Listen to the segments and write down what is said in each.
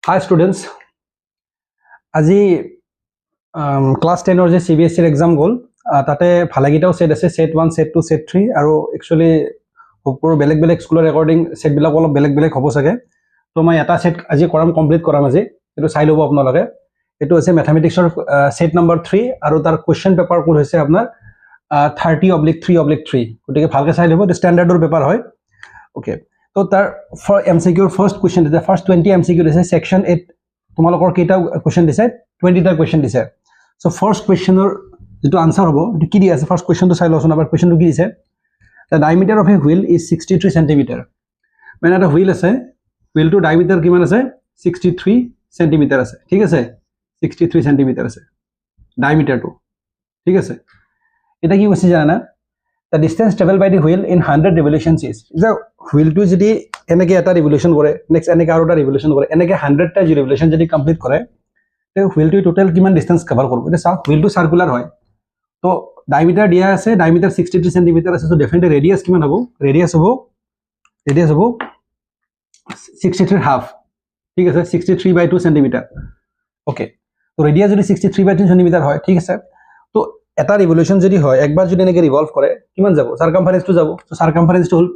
Hi students, আজি class 10 যে CBSE exam গ'ল তাতে ভালেকেইটাও সেট আছে সেট 1 সেট 2 সেট 3 আৰু একচুয়ালি সকলো বেলেগ বেলেগ স্কুলৰ ৰেকৰ্ডিং সেটবিলাক অলপ বেলেগ বেলেগ হ'ব চাগে তো মই এটা সেট আজি কমপ্লিট কৰাম আজি এটো চাই ল'ব আপোনালোকে এটো আছে ম্যাথমেটিক্সৰ সেট নম্বৰ 3 আৰু তাৰ কোৱেশ্চন পেপাৰ কোড হৈছে আপোনাৰ 30/3/3 গতিকে ভালকৈ চাই ল'ব এটো ষ্টেণ্ডাৰ্ডৰ পেপাৰ হয় ওকে তো তাৰ ফৰ এমসিকিউৰ ফাৰ্স্ট কোৱেশ্চন দিছে ফাৰ্স্ট 20 এমসিকিউ দিছে সেকশন 8 তোমালোকৰ কেইটা কোৱেশ্চন দিছে 20টা কোৱেশ্চন দিছে সো ফাৰ্স্ট কোৱেশ্চনৰ যেটো আনসাৰ হ'ব এটো কি দি আছে ফাৰ্স্ট কোৱেশ্চনটো চাই লওঁচোন আবাৰ কোৱেশ্চনটো কি দিছে the diameter of a wheel is 63 cm মানে এটা হুইল আছে হুইলটো ডায়ামিটাৰ কিমান আছে 63 cm আছে ঠিক আছে 63 cm আছে ডায়ামিটাৰটো ঠিক আছে এটা কি কৈছে জানা the distance traveled by the wheel in 100 revolutions is the wheel to যদি এনেকে এটা রিভলিউশন করে নেক্সট এনেকে আৰু এটা রিভলিউশন করে এনেকে 100 টা রিভলিউশন যদি কমপ্লিট করে তে হুইল টু টোটাল কিমান ডিসটেন্স কভার করব এটা সাক হুইল টু সার্কুলার হয় তো ডায়ামিটার দিয়া আছে ডায়ামিটার 63 সেমি আছে তো ডেফিনেটলি রেডিয়াস কিমান হ'ব রেডিয়াস হ'ব 63 হাফ ঠিক আছে 63/2 সেমি ওকে তো রেডিয়াস যদি 63/2 সেমি হয় ঠিক আছে তো এটা রিভলিউশন যদি হয় একবার যদি এনেকে রিভলভ করে কিমান যাব সারকামফারেন্স টু যাব তো সারকামফারেন্স টু হল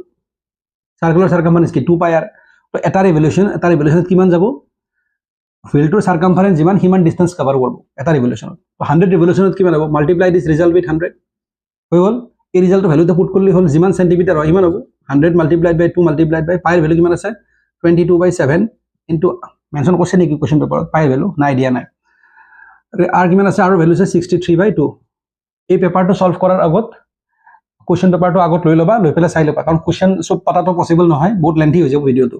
সার্কুলার সারকামফারেন্স কি 2 পাই আর তো এটা রিভলিউশন কিমান যাব হুইলটোৰ সারকামফারেন্স যিমান হিমান ডিসটেন্স কভার করব এটা রিভলিউশন তো 100 রিভলিউশনত কিমান হ'ব মাল্টিপ্লাই দিস রিজাল্ট উইথ 100 হৈ গল এই ৰিজাল্টৰ ভ্যালুটো পুট করলে হল যিমান সেন্টিমিটার হয় হিমান হ'ব 100 মাল্টিপ্লাইড বাই 2 মাল্টিপ্লাইড বাই পাইৰ ভ্যালু কিমান আছে 22/7 ইনটু মেনশন কৰিছে নেকি কোৱেশ্চন পেপাৰত পাইৰ ভ্যালু নাই দিয়া নাই আৰ কিমান আছে আৰু ভ্যালু আছে 63/2 এই পেপাৰটো সলভ কৰাৰ আগত কোৱেশ্চন পেপাৰটো আগত লৈ লবা লৈ পেলাই চাই লবা কাৰণ কোৱেশ্চন সব পাতাটো পসিবল নহয় বহুত লেন্থি হৈ যাব ভিডিওটো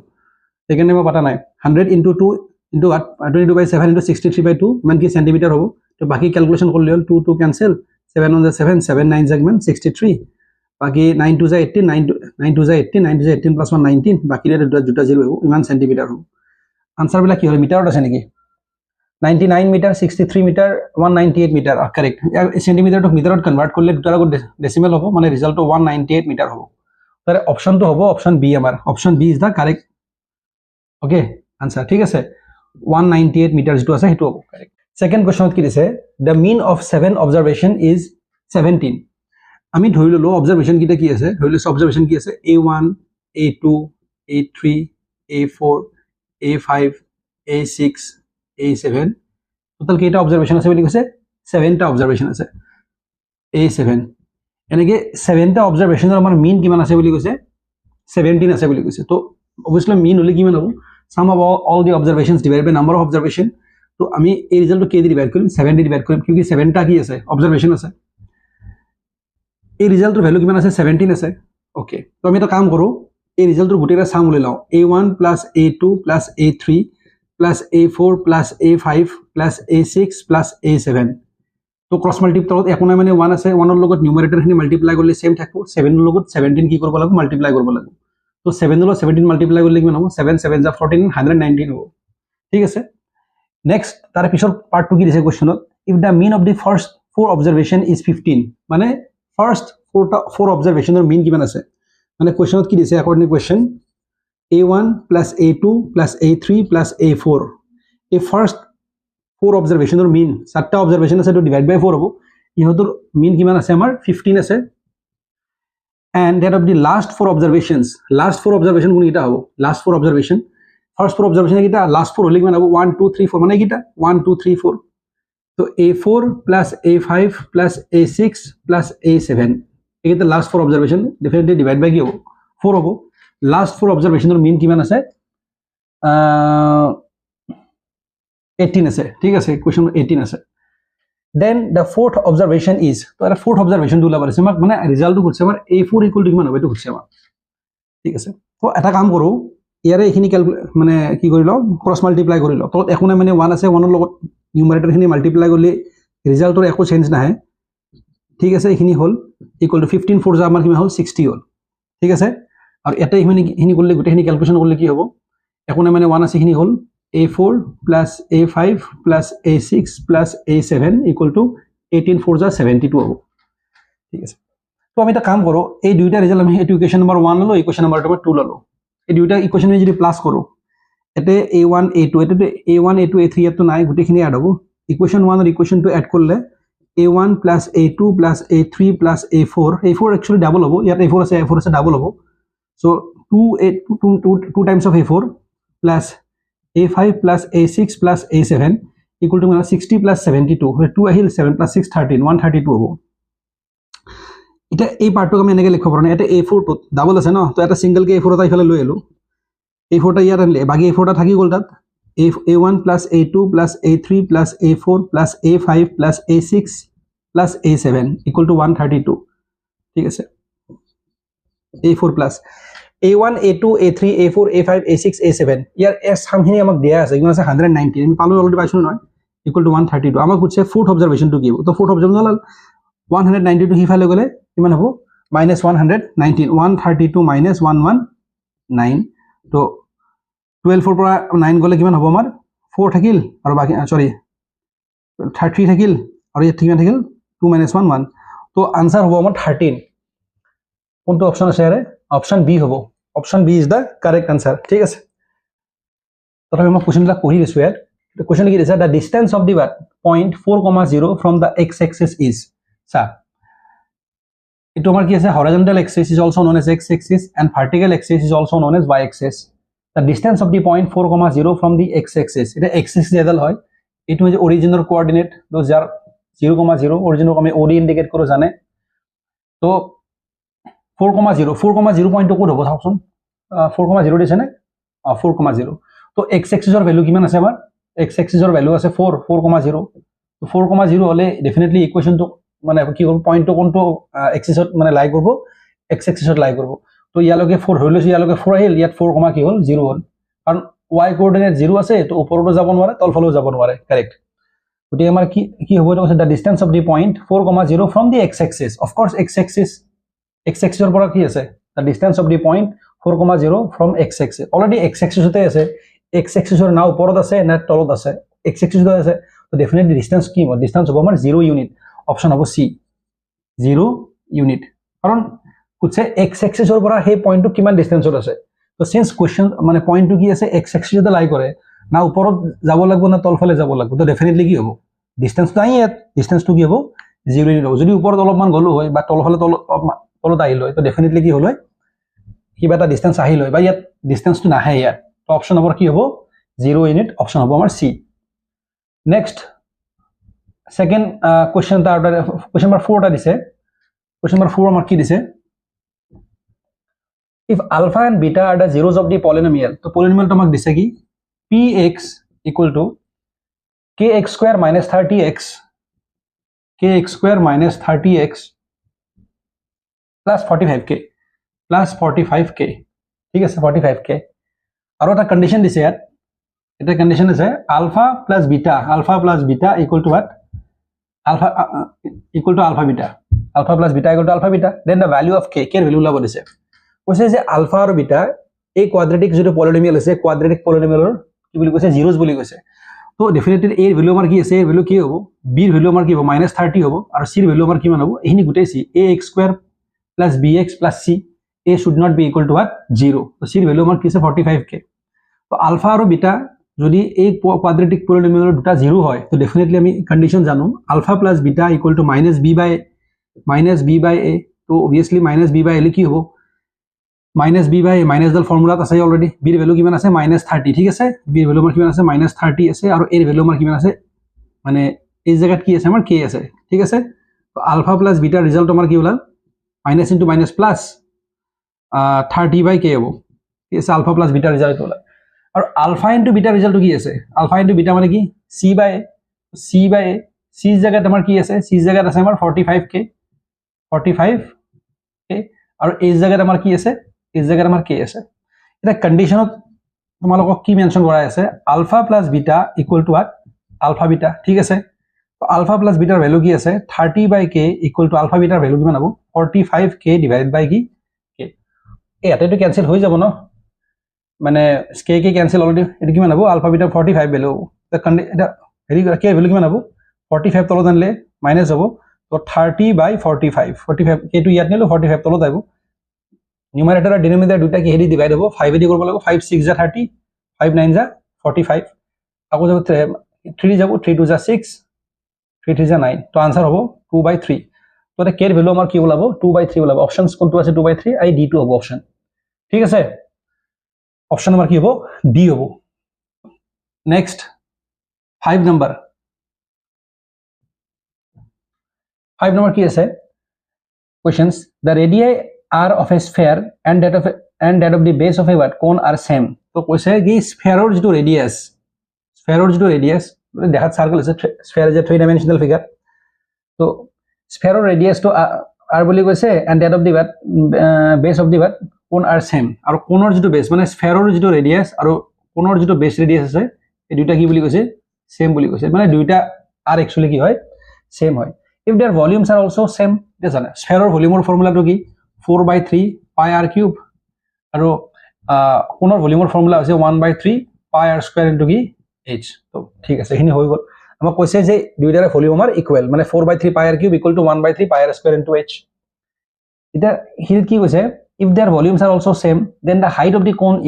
সেইকাৰণে মই পাতা নাই 100 ইনটু 2 ইনটু 22/7 ইনটু 63/2 মান কি সেন্টিমিটার হ'ব তো বাকি ক্যালকুলেশন করলে হল 2 2 ক্যান্সেল 7 on the 7 7 9 segment 63 বাকি 9 2 18 9 2 18 9 2 18 plus 1 19 বাকি দুটা জিরো হ'ব ইমান সেন্টিমিটার হ'ব আনসার বিলাক কি হ'ল মিটাৰত আছে নেকি 99 metre 63 metre 198 metre correct centimetre to মিটাৰত কনভাৰ্ট কৰলে দুটাৰ আগত ডেসিমেল হ'ব মানে ৰিজাল্টটো 198 মিটাৰ হ'ব তাৰে অপশনটো হ'ব অপশন বি আমাৰ option B is the correct okay answer ঠিক আছে 198 মিটার যেটো আছে হেতু হ'ব কারেক্ট সেকেন্ড কোৱেশ্চনত কি দিছে the mean of 7 observation is 17 আমি ধৰি ললো অবজাৰভেশন কিটা কি আছে ধৰি ললো অবজারভেশন কি আছে a1 a2 a3 a4 a5 a6 a7 total কেইটা অবজারভেশন আছে বুলি কৈছে 7টা অবজারভেশন আছে a7 এনেকে 7টা অবজাৰভেশনৰ আমাৰ মিন কিমান আছে বুলি কৈছে 17 আছে বুলি কৈছে তো অবভিয়াসলি মিন হলে কিমান হ'ব sum of all the observations divided by number of observation তো আমি এই ৰিজাল্টটো কে দি ডিভাইড কৰিম 7 দি ডিভাইড কৰিম কিউকি 7টা কি আছে অবজাৰভেশন আছে এই ৰিজাল্টৰ ভ্যালু কিমান আছে 17 আছে ওকে তো আমি এটা কাম কৰো এই ৰিজাল্টৰ গোটেইটা সাম উলাই লও a1 + a2 + a3 + a4 + a5 + a6 + a7 তো ক্রস মাল্টিপ্লাই একো নাই মানে 1 আছে 1 ৰ লগত নিউমাৰেটৰ খিনি মাল্টিপ্লাই কৰিলে সেম থাকিব 7 ৰ লগত 17 কি কৰিব লাগিব মাল্টিপ্লাই কৰিব লাগিব তো 7 ৰ লগত 17 মাল্টিপ্লাই কৰিলে কিমান হ'ব 7 7 * 14 119 হ'ব ঠিক আছে নেক্সট তার পিছৰ পার্ট 2 কি দিছে কোশ্চেনত if the mean of the first 4 observation is 15 মানে ফার্স্ট 4 অবজাৰভেশনৰ মিন কিমান আছে মানে কোশ্চেনত কি দিছে according question a1 + a2 + a3 + a4 এই ফার্স্ট 4 অবজাৰভেশনৰ মিন 7টা অবজাৰভেশন আছে তো ডিভাইড বাই 4 হ'ব ইহতৰ মিন কিমান আছে আমাৰ 15 আছে and that of the last 4 observations কোন কিটা হ'ব last 4 observation first 4 observation কিটা last 4 হলে কিমান হ'ব 1 2 3 4 মানে কিটা 1 2 3 4 তো a4 + a5 + a6 + a7 এইটা last 4 observation definitely divide by কি হ'ব 4 হ'ব last 4 observationৰ মিন কিমান আছে 18 আছে ঠিক আছে কোৱেশ্চন 18 আছে then the fourth observation is তো এটা fourth observation দুলা পাইছে আমাক মানে ৰিজাল্টটো কৈছে আমাৰ a4 = কিমান হ'ব এটো কৈছে আমাক ঠিক আছে তো এটা কাম কৰো ইয়াৰে এখিনি মানে কি কৰি লও ক্ৰস মাল্টিপ্লাই কৰি লও তো একো নাই মানে 1 আছে 1 ৰ লগত নিউমাৰেটৰ খিনি মাল্টিপ্লাই কৰিলে ৰিজাল্টৰ একো চেঞ্জ নাহে ঠিক আছে এখিনি হল = 15 4 যা আমাৰ কিমান হল 60 হল ঠিক আছে আৰু এটা এখিনি কৰিলে গোটেইখিনি ক্যালকুলেশন কৰিলে কি হ'ব একো নাই মানে 1 আছে এখিনি হল a4 + a5 + a6 + a7 = 18 4 যা 72 হ'ব ঠিক আছে তো আমি এটা কাম কৰো এই দুইটা ৰিজাল্ট আমি ইকুয়েশন নম্বৰ 1 ললো ইকুয়েশন নম্বৰ 2 ললো এই দুইটা ইকুয়েশন যদি প্লাস কৰো এতে a1 a2 এতে a1 a2 a3 ইয়াতো নাই গুটেখিনি এড হ'ব ইকুৱেশ্যন 1 আৰু ইকুৱেশ্যন 2 এড কৰিলে a1 plus a2 plus a3 plus a4 a4 actually double হ'ব ইয়াত a4 আছে double হ'ব so 2 times of a4 plus a5 plus a6 plus a7 equal to 60 plus 72 2 আহিল 7 plus 6 13 132 হ'ব এটা এই পাৰ্টটো আমি এনেকৈ লিখিব পাৰোঁ এটা a4 টো ডাবল আছে ন তো এটা সিঙ্গেল কে a4 এটা ইফালে লৈ এলো a4 টা ইয়াত আনলে বাকি a4 টা থাকি গল তাত a1 plus a2 plus a3 plus a4 plus a5 plus a6 plus a7 equal to 132 ঠিক আছে a4 plus a1 a2 a3 a4 a5 a6 a7 ইয়াৰ s হামখিনি আমাক দিয়া আছে ইমান আছে 190 আমি পালো অলৰেডি পাইছো নহয় equal to 132 আমাক কৈছে fourth observation টো কি হ'ব তো fourth observation হল 192 হিফালে গলে কিমান হ'ব -119 132 minus 119 তো 12 পৰা 9 গলে কিমান হ'ব আমাৰ 4 থাকিল আৰু বাকি সৰি 33 থাকিল আৰু ইয়াত কিমান থাকিল 2 minus 1 1 তো आंसर হ'ব আমাৰ 13 কোনটো অপচন আছে ইয়াৰে অপচন বি হ'ব option B is the correct answer ঠিক আছে তথাপি মই কোৱেশ্চনবিলাক পঢ়ি দিছো ইয়াত কোৱেশ্চন কি দিছে the distance of the point 4,0 from the x axis is সা এটো আমাৰ কি আছে হৰাইজন্টাল axis is also known as x axis and vertical axis is also known as y axis the distance of the point 4,0 from the x axis এটা x axis যেডাল হয় এটো যে অৰিজিনৰ coordinate তো যাৰ 0,0 অৰিজিনক আমি od ইন্ডিকেট কৰো জানে তো 4,0 পইণ্টটো কোড হ'ব চাওকচোন 4,0 দিছে নে 4,0 তো x axis ৰ ভ্যালু কিমান আছে আমাৰ x axis ৰ ভ্যালু আছে 4,0 তো 4,0 হলে ডেফিনেটলি ইকুৱেশনটো মানে কি হ'ব পইণ্টটো কোনটো এক্সিছত মানে লাই কৰিব x axisত লাই কৰিব তো ইয়ালৈকে 4 হৈ লৈছে ইয়ালৈকে 4 আহিল ইয়াত 4, কি হ'ল 0 হ'ল কাৰণ y কোঅৰ্ডিনেট 0 আছে তো ওপৰটো যাব নোৱাৰে তলফালেও যাব নোৱাৰে কাৰেক্ট গতি আমাৰ কি হ'ব এটা কৈছে the distance of the point 4,0 from the x axis of course x axis ৰ পৰা কি আছে the distance of the point 4,0 from x axis already x axis তে আছে x axis ৰ না ওপৰত আছে না তলত আছে x axis তে আছে তো ডেফিনেটলি ডিসটেন্স কি হ'ব ডিসটেন্স হ'ব আমাৰ 0 ইউনিট অপচন হ'ব সি 0 ইউনিট কাৰণ কুছে x axis ৰ পৰা সেই পইণ্টটো কিমান ডিসটেন্সত আছে তো সিন্স কোৱেশ্চন মানে পইণ্টটো কি আছে x axis তে লাই কৰে না ওপৰত যাব লাগিব না তলফালে যাব লাগিব তো ডেফিনেটলি কি হ'ব ডিসটেন্সটো নাই ইয়াত ডিসটেন্সটো কি হ'ব 0 ইউনিট হ'ব যদি ওপৰত অলপমান গলো হয় বা তলফালে তলত আহিল হয় তো ডেফিনেটলি কি হ'ল হয় কিবা এটা ডিসটেন্স আহিল হয় বা ইয়াত ডিসটেন্সটো নাহে ইয়াত তো অপচন নম্বৰ কি হ'ব 0 ইউনিট অপচন হ'ব আমাৰ সি নেক্সট সেকেন্ড কোৱেশ্চন টা কোৱেশ্চন নম্বৰ 4 টা দিছে কোৱেশ্চন নম্বৰ 4 আমাৰ কি দিছে if alpha and beta are the zeros of the polynomial तो polynomial तो मार्क दिसे की px equal to kx square minus 30x kx square minus 30x plus 45k ठीक है 45k और এটা कंडीशन दिसे यार এটা कंडीशन আছে alpha plus beta equal to what alpha equal to alpha beta equal to alpha beta then the value of k এর value লাব দিছে কৈছে যে আলফা আৰু বিটা এই কোয়াড্ৰেটিক যেটো পলিনোমিয়াল আছে কোয়াড্ৰেটিক পলিনোমিয়ালৰ কি বুলি কৈছে জিৰোজ বুলি কৈছে তো ডেফিনেটলি এৰ ভ্যালু আমাৰ কি আছে এৰ ভ্যালু কি হ'ব বি ৰ ভ্যালু আমাৰ কি হ'ব -30 হ'ব আৰু সি ৰ ভ্যালু আমাৰ কিমান হ'ব এইখিনি গুটেই সি ax square plus bx plus c a should not be equal to what 0 তো সি ৰ ভ্যালু আমাৰ কি আছে 45k তো আলফা আৰু বিটা যদি এই কোয়াড্ৰেটিক পলিনোমিয়ালৰ দুটা 0 হয় তো ডেফিনেটলি আমি কন্ডিশন জানো alpha plus beta equal to -b by a তো obviously -b/a কি হ'ব -b/a মাইনাস দল ফর্মুলাত আছে অলরেডি b এর ভ্যালু কিমান আছে -30 ঠিক আছে b এর ভ্যালু আমাৰ কিমান আছে -30 আছে আৰু a এৰ ভ্যালু আমাৰ কিমান আছে মানে এই জায়গাত কি আছে আমাৰ k আছে ঠিক আছে তো আলফা প্লাস বিটা ৰিজাল্ট আমাৰ কি হলাল minus into minus plus 30/k হ'ব ঠিক আছে আলফা প্লাস বিটা ৰিজাল্ট হলাল আৰু আলফা ইনটু বিটা ৰিজাল্ট কি আছে আলফা ইনটু বিটা মানে কি c/a c জায়গাত আমাৰ কি আছে c জায়গাত আছে আমাৰ 45k আৰু এই জায়গাত আমাৰ কি আছে इस जगह हमारे के আছে এটা কন্ডিশনত তোমালোকক কি মেনশন কৰা আছে alpha plus beta equal to alpha beta ঠিক আছে তো আলফা প্লাস বিটাৰ ভ্যালু কি আছে 30/k ইকুয়াল টু আলফা বিটাৰ ভ্যালু কিমান হ'ব 45k ডিভাইডেড বাই কি k এটাটো ক্যান্সেল হৈ যাব ন মানে k ক্যান্সেল অলৰেডি এটো কিমান হ'ব আলফা বিটাৰ 45 ভ্যালু হ'ব এটা হেৰি k ভ্যালু কিমান হ'ব 45 তলত আনলে মাইনাস হ'ব তো 30/45 k টো ইয়াত নিলো 45 তলত আহিব न्यूमरेटर और डिनोमिनेटर दुटा की हेडी डिवाइड हो 5 एडी करबो लागो 5 6 जा 30 5 9 যা 45 আকৌ যাব 3 যাব 3 2 যা 6 3 3 যা 9 তো आंसर হ'ব 2/3 তো এটা k এর ভ্যালু আমার কি ওলাব 2/3 ওলাব অপশনস কোনটো আছে 2/3 আই d2 হ'ব অপশন ঠিক আছে অপশন আমার কি হ'ব d হ'ব নেক্সট 5 নাম্বার 5 নাম্বার কি আছে questions the radii are of a sphere and that of the base of a what cone are same তো কৈছে কি sphere যেটো radius দেখাত সার্কেল আছে sphere is a 3 dimensional figure তো sphere radius to r বলি কৈছে and that of the what base of the what cone are same আৰু কোণৰ যেটো base মানে sphere যেটো radius আৰু কোণৰ যেটো base radius আছে এই দুইটা কি বুলি কৈছে same বুলি কৈছে মানে দুইটা r actually কি হয় same হয় if their volumes are also same এটা জানা sphere volume formula to কি 4/3 pi r cube আৰু কোণৰ volume formula আছে 1/3 pi r square into কি h তো ঠিক আছে এখিনি হৈ গল আমাক কৈছে যে দুইটাৰ ভলিউম আমাৰ ইকুৱেল মানে 4/3 pi r cube equal to 1/3 pi r square into h এটা হিল কি কৈছে if their volumes are also same then the height of the cone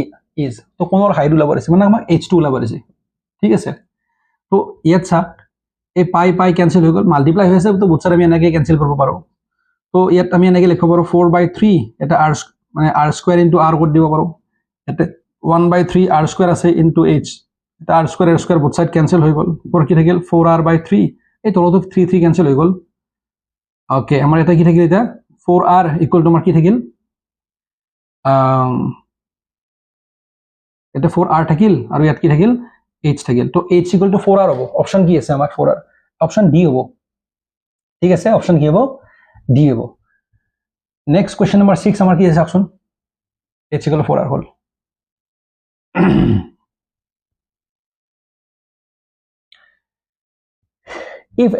is তো কোণৰ হাইট ওলাব আছে মানে আমাক h2 ওলাব আছে ঠিক আছে তো ইয়াত চা এই পাই পাই ক্যান্সেল হৈ গল মাল্টিপ্লাই হৈ আছে তো বুটছাৰ আমি এনেকৈ ক্যান্সেল কৰিব পাৰো তো ইয়াত আমি এনেকৈ লিখিব পাৰো 4/3 এটা r মানে r square into r কৰি দিব পাৰো এটা 1/3 r square আছে into h এটা r square both side cancel হৈ গল পৰ কি থাকিল 4r/3 এই তলতো 3 3 cancel হৈ গল ওকে আমাৰ এটা কি থাকিল এটা 4r equal to আমাৰ কি থাকিল এটা 4r থাকিল আৰু ইয়াত কি থাকিল h থাকিল তো h equal to 4r হ'ব অপশন কি আছে আমাৰ 4r অপশন d হ'ব ঠিক আছে অপশন কি হ'ব d হ'ব নেক্সট কোশ্চেন নাম্বার 6 আমাৰ কি আছে option h equal to 4r hall if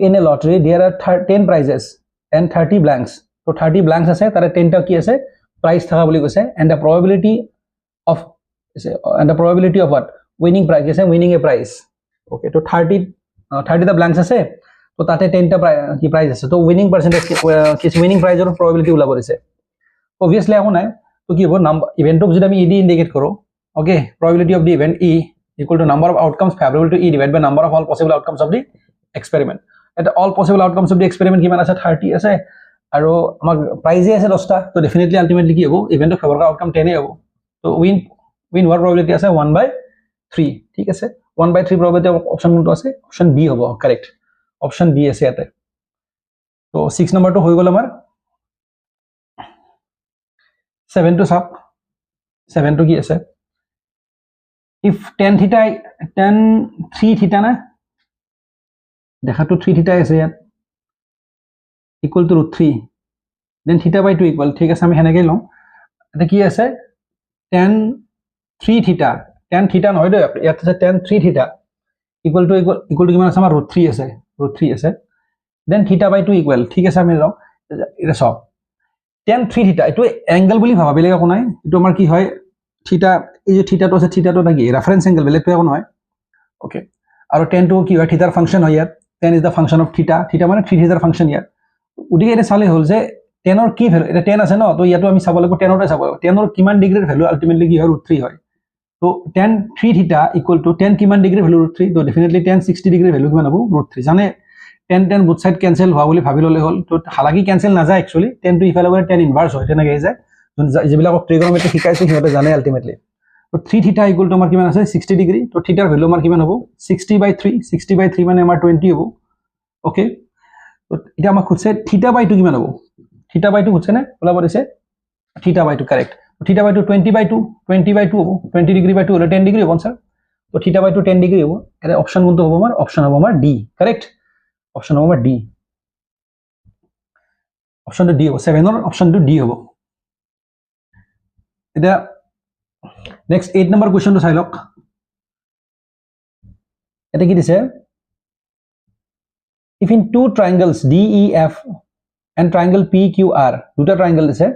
in a lottery there are 10 prizes and 30 blanks so 30 blanks আছে তারে 10 টা কি আছে প্রাইজ থাকা বলি কৈছে and the probability of what winning prize is winning a prize okay to 30 the blanks আছে তো তাতে 10 টা কি প্রাইজ আছে তো winning percentage কি winning prize এর probability ওলাব দিছে obviously এখন নাই তো কি হ'ব নাম্বার ইভেন্টক যদি আমি ed ইন্ডিকেট কৰো okay probability of the event e equal to number of outcomes favorable to e divided by number of all possible outcomes of the experiment at all possible outcomes of the experiment কিমান আছে 30 আছে আৰু আমাৰ প্ৰাইজে আছে 10টা তো definitely ultimately কি হ'ব ইভেন্টৰ ফেভৰ আউটকাম 10 হ'ব তো win হোৱাৰ probability আছে 1/3 ঠিক আছে 1/3 probability অপশন কোনটো আছে অপশন বি হ'ব কারেক্ট অপশন বি আছে ইয়াতে তো 6 নম্বৰটো হৈ গল আমাৰ 7 টো সাব 7 টো কি আছে if tan theta 3 theta না দেখাটো 3 theta আছে ইয়াত equal to √3 then theta/2 equal ঠিক আছে আমি হেনেকৈ লম এটা কি আছে tan 3 theta নহয় দে ইয়াত আছে tan 3 theta equal to কিমান আছে আমাৰ √3 আছে then theta/2 equal ঠিক আছে আমি লম এটা সব tan 3 theta এটো অ্যাঙ্গেল বুলি ভাবা বেলেগ একো নাই এটো আমাৰ কি হয় থিটা এই যে থিটাটো আছে থিটাটো নাকি ৰেফাৰেন্স অ্যাঙ্গেল বেলেগ একো নহয় ওকে আৰু tan টো কি হয় থিটাৰ ফাংশন হয় ইয়াত tan is the function of theta মানে 3 থিটাৰ ফাংশন ইয়াত উদিকে এটা চালে হল যে tan ৰ কি ভ্যালু এটা tan আছে ন তো ইয়াতো আমি চাব লাগিব tan ৰতে চাব tan ৰ কিমান ডিগ্ৰীৰ ভ্যালু আলটিমেটলি কি হয় √3 হয় তো tan 3 theta equal to tan কিমান ডিগ্ৰীৰ ভ্যালু √3 তো ডেফিনেটলি tan 60 ডিগ্ৰীৰ ভ্যালু কিমান হ'ব √3 জানে tan both side cancel হোৱা বুলি ভাবি ললে হল তো হালাকি cancel না যায় एक्चुअली tan টো ইফালে গলে tan ইনভার্স হয় তেনেকৈ যায় যেবিলাক ট্ৰিগোনোমেট্ৰি শিকাইছে সিহঁতে জানে আলটিমেটলি তো 3 থিটা ইকুয়াল টু আমাৰ কিমান আছে 60 ডিগ্ৰী তো থিটাৰ ভ্যালু আমাৰ কিমান হ'ব 60/3 মানে আমাৰ 20 হ'ব ওকে তো এটা আমাক খুঁজছে থিটা/2 কিমান হ'ব থিটা/2 খুঁজছে না ওলাব দিছে থিটা/2 কারেক্ট থিটা/2 20/2 হ'ব 20 ডিগ্ৰী/2 হলে 10 ডিগ্ৰী হ'ব স্যাৰ তো থিটা/2 10 ডিগ্ৰী হ'ব এটা অপশন কোনটো হ'ব আমাৰ অপশন হ'ব আমাৰ ডি কাৰেক্ট অপশন হ'ব আমাৰ ডি অপশনটো ডি হ'ব 7 ৰ অপশনটো ডি হ'ব এটা নেক্সট 8 নম্বৰ কোৱেশ্চনটো চাই লওক এটা কি দিছে if in two triangles DEF and triangle PQR দুটা ট্রায়াঙ্গেল দিছে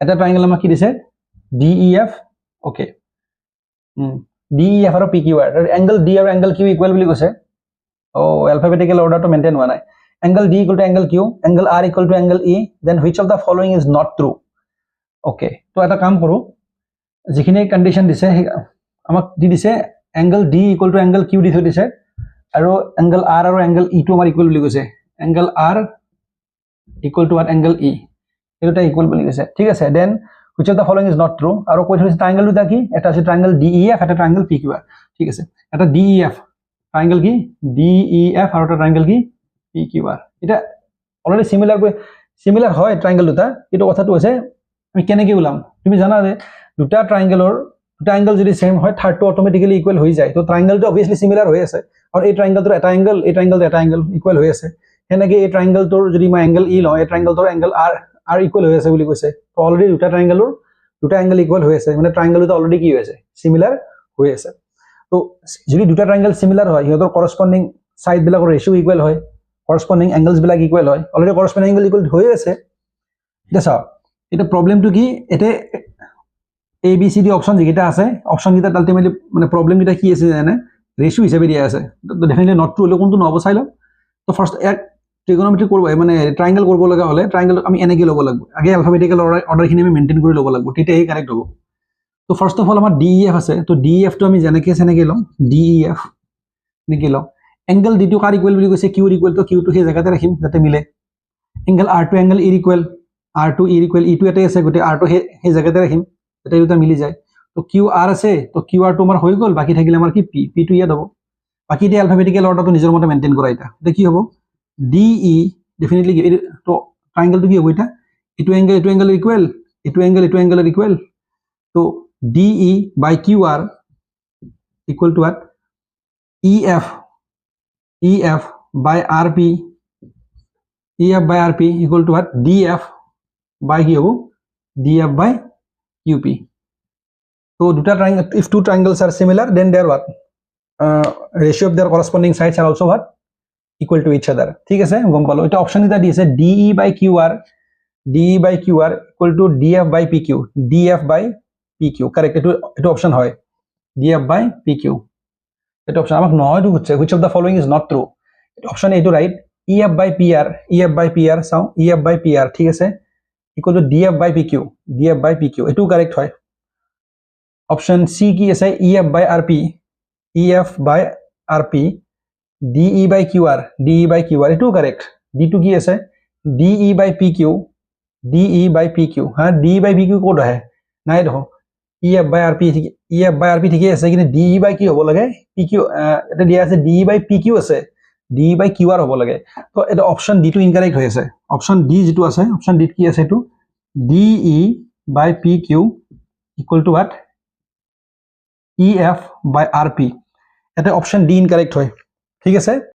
এটা ট্রায়াঙ্গেল আমাক কি দিছে DEF ওকে DEF আৰু PQR angle D আৰু angle Q ইকুয়াল বুলি কৈছে ও alphabetical order to maintain হোৱা নাই angle D equal to angle Q angle R equal to angle E then which of the following is not true okay তো এটা কাম কৰো যিখিনি কণ্ডিশ্যন দিছে আমাক দি দিছে angle D equal to angle Q দি থৈ দিছে আৰু এংগল আৰ আৰু এংগল ইটো আমাৰ ইকুৱেল বুলি কৈছে angle R equal to angle E এই দুটা ইকুৱেল বুলি কৈছে ঠিক আছে then which of the following is not true আৰু কৈ থৈছে ট্ৰায়াংগল দুটা কি এটা আছে ট্ৰায়াংগল DEF এটা ট্ৰায়াংগল PQR ঠিক আছে এটা DEF ট্ৰায়াংগল কি DEF আৰু এটা ট্ৰায়াংগল কি PQR এটা অলৰেডি সিমিলাৰ হয় ট্ৰায়াংগল দুটা কিন্তু কথাটো হৈছে আমি কেনেকৈ ওলাম তুমি জানা যে দুটা ট্ৰায়াংগলৰ দুটা এংগল যদি সেম হয় থাৰ্ডটো অটোমেটিক্যালি ইকুৱেল হৈ যায় তো ট্ৰায়াংগলটো অবভিয়াসলি সিমিলাৰ হৈ আছে আৰু এই ট্ৰায়াংগলটোৰ এটা এংগল এই ট্ৰায়াংগলটো এটা এংগল ইকুৱেল হৈ আছে হেনেকৈ এই ট্ৰায়াংগলটোৰ যদি মই এংগল ই লওঁ এই ট্ৰায়াংগলটোৰ এংগল R ইকুৱেল হৈ আছে বুলি কৈছে তো অলৰেডি দুটা ট্ৰায়াংগলৰ দুটা এংগল ইকুৱেল হৈ আছে মানে ট্ৰায়াংগলটো অলৰেডি কি হৈ আছে সিমিলাৰ হৈ আছে তো যদি দুটা ট্ৰায়াংগল সিমিলাৰ হয় ইহঁতৰ কৰসপন্ডিং সাইড বিলাকৰ ৰেশিও ইকুৱেল হয় কৰসপন্ডিং এংগলস বিলাক ইকুৱেল হয় অলৰেডি কৰসপন্ডিং এংগল ইকুৱেল হৈ আছে এটা চাও এটা প্ৰবলেমটো কি এতে A B C D option যেটা আছে অপশন যেটা আলটিমেটলি মানে প্রবলেম যেটা কি আছে জানে রেশিও হিসাবে দিয়া আছে তো ডেফিনেটলি নট ট্রু হলে কোনটো নহব চাই লও তো ফার্স্ট এক ট্রিগোনোমেট্রি করব মানে ট্রায়াঙ্গল করব লগা হলে ট্রায়াঙ্গল আমি এনেকে লব লাগব আগে অ্যালফাবেটিক্যাল অর্ডার খিনি আমি মেইনটেইন কৰি লব লাগব তেতিয়া এই কাৰেক্ট হ'ব তো ফাৰ্স্ট অফ অল আমাৰ DEF আছে তো DEF টো আমি যেনেকে সেনেকে লম DEF নেকি লম এংগল D2 কাৰ ইকুৱেল বুলি কৈছে Q ইকুৱেল তো Q টো সেই জায়গাতে ৰাখিম যাতে মিলে angle R2 angle E equal R2 E equal E টো এটাই আছে গতে R2 সেই জায়গাতে ৰাখিম এটা দুটা মিলি যায় তো QR আছে তো QR টো আমাৰ হৈ গল বাকি থাকিলে আমাৰ কি P টো ইয়াত হ'ব বাকি দি অ্যালফাবেটিক্যাল অৰ্ডাৰটো নিজৰ মতে মেইনটেইন কৰা এটা কি হ'ব DE ডেফিনেটলি তো ট্ৰায়াঙ্গলটো কি হ'ব এটা এটো এংগল ইকুৱেল এটো এংগল ইকুৱেল তো DE by QR equal to what EF by RP equal to what DF by কি হ'ব DF by QP so দুটা triangle if two triangles are similar then their what ratio of their corresponding sides are also what equal to each other ঠিক আছে গম পালো এটা option এটা দিছে DE by QR equal to DF by PQ correct এটা option হয় DF by PQ এটা অপশন আমাক নহয়টো হচ্ছে which of the following is not true option এইটো রাইট EF by PR চাও EF by PR ঠিক আছে equal to DF by PQ এটো কারেক্ট হয় অপশন সি কি আছে EF by RP DE by QR এটো কারেক্ট D2 কি আছে DE by PQ হ্যাঁ DE by PQ কোড হয় নাই দেখো EF by RP ঠিকই আছে কিন্তু DE by কি হ'ব লাগে PQ এটা দিয়া আছে DE by PQ আছে DE by QR হ'ব লাগে তো এটা অপশন D2 ইনকারেক্ট হৈ আছে অপশন D যেটো আছে অপশন D কি আছে এটো DE by PQ equal to what EF by RP এটা অপশন D ইনকারেক্ট হয় ঠিক আছে